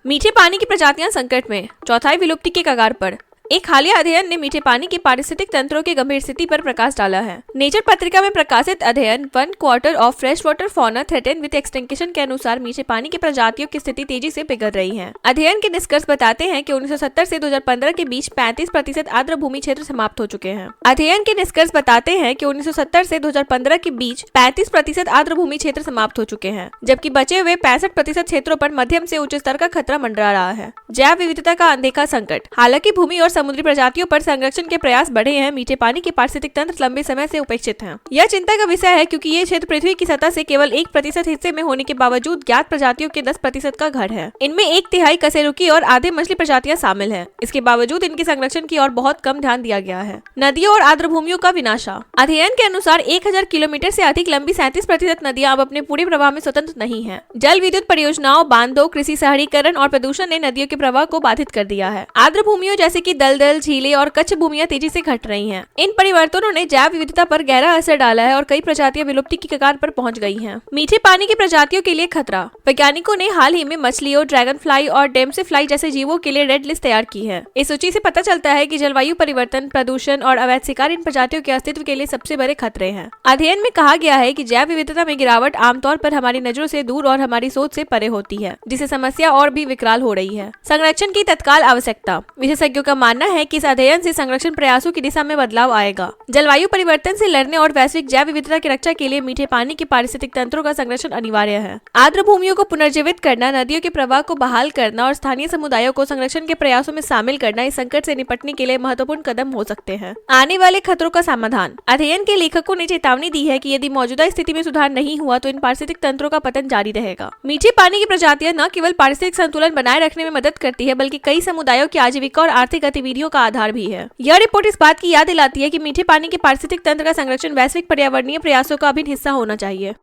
मीठे पानी की प्रजातियां संकट में, चौथाई विलुप्ति के कगार पर। एक हालिया अध्ययन ने मीठे पानी के पारिस्थितिक तंत्रों की गंभीर स्थिति पर प्रकाश डाला है। नेचर पत्रिका में प्रकाशित अध्ययन 1/4 of fresh water fauna threaten with extinction के अनुसार मीठे पानी की प्रजातियों की स्थिति तेजी से बिगड़ रही है। अध्ययन के निष्कर्ष बताते हैं कि 1970 से 2015 के बीच 35% आर्द्र भूमि क्षेत्र समाप्त हो चुके हैं। अध्ययन के निष्कर्ष बताते हैं कि 1970 से 2015 के बीच 35% आर्द्र भूमि क्षेत्र समाप्त हो चुके हैं, जबकि बचे हुए 65% क्षेत्रों पर मध्यम से उच्च स्तर का खतरा मंडरा रहा है। जैव विविधता का अनदेखा संकट। हालांकि भूमि और समुद्री प्रजातियों पर संरक्षण के प्रयास बढ़े हैं, मीठे पानी के पारिस्थितिक तंत्र लंबे समय से उपेक्षित हैं। यह चिंता का विषय है क्योंकि ये क्षेत्र पृथ्वी की सतह से केवल 1% हिस्से में होने के बावजूद ज्ञात प्रजातियों के 10% का घर है। इनमें 1/3 कशेरुकी और आधे मछली प्रजातियां शामिल हैं। इसके बावजूद इनके संरक्षण की ओर बहुत कम ध्यान दिया गया है। नदियों और आर्द्र भूमियों का विनाशा। अध्ययन के अनुसार 1000 किलोमीटर से अधिक लंबी 37% नदियां अब अपने पूरे प्रवाह में स्वतंत्र नहीं है। जल विद्युत परियोजनाओं, बांधों, कृषि शहरीकरण और प्रदूषण ने नदियों के प्रवाह को बाधित कर दिया है। आर्द्र भूमियों जैसे कि दलदल, झीलें और कच्छ भूमियां तेजी से घट रही हैं। इन परिवर्तनों ने जैव विविधता पर गहरा असर डाला है और कई प्रजातियां विलुप्ति की कगार पर पहुंच गई हैं। मीठे पानी की प्रजातियों के लिए खतरा। वैज्ञानिकों ने हाल ही में मछलियों, ड्रैगन फ्लाई और डेमसे फ्लाई जैसे जीवों के लिए रेड लिस्ट तैयार की है। इस सूची से पता चलता है कि जलवायु परिवर्तन, प्रदूषण और अवैध शिकार इन प्रजातियों के अस्तित्व के लिए सबसे बड़े खतरे हैं। अध्ययन में कहा गया है कि जैव विविधता में गिरावट आमतौर पर हमारी नजरों से दूर और हमारी सोच से परे होती है, जिससे समस्या और भी विकराल हो रही है। संरक्षण की तत्काल आवश्यकता। विशेषज्ञों का मानना है कि इस अध्ययन से संरक्षण प्रयासों की दिशा में बदलाव आएगा। जलवायु परिवर्तन से लड़ने और वैश्विक जैव विविधता की रक्षा के लिए मीठे पानी के पारिस्थितिक तंत्रों का संरक्षण अनिवार्य है। आर्द्र भूमियों को पुनर्जीवित करना, नदियों के प्रवाह को बहाल करना और स्थानीय समुदायों को संरक्षण के प्रयासों में शामिल करना इस संकट से निपटने के लिए महत्वपूर्ण कदम हो सकते हैं। आने वाले खतरों का समाधान। अध्ययन के लेखकों ने चेतावनी दी है कि यदि मौजूदा स्थिति में सुधार नहीं हुआ तो इन पारिस्थितिक तंत्रों का पतन जारी रहेगा। मीठे पानी की प्रजातियां न केवल पारिस्थितिक संतुलन बनाए रखने में मदद करती है, बल्कि कई समुदायों की आजीविका और आर्थिक गतिविधियों का आधार भी है। यह रिपोर्ट इस बात की याद दिलाती है कि मीठे पानी के पारिस्थितिक तंत्र का संरक्षण वैश्विक पर्यावरणीय प्रयासों का अभिन्न हिस्सा होना चाहिए।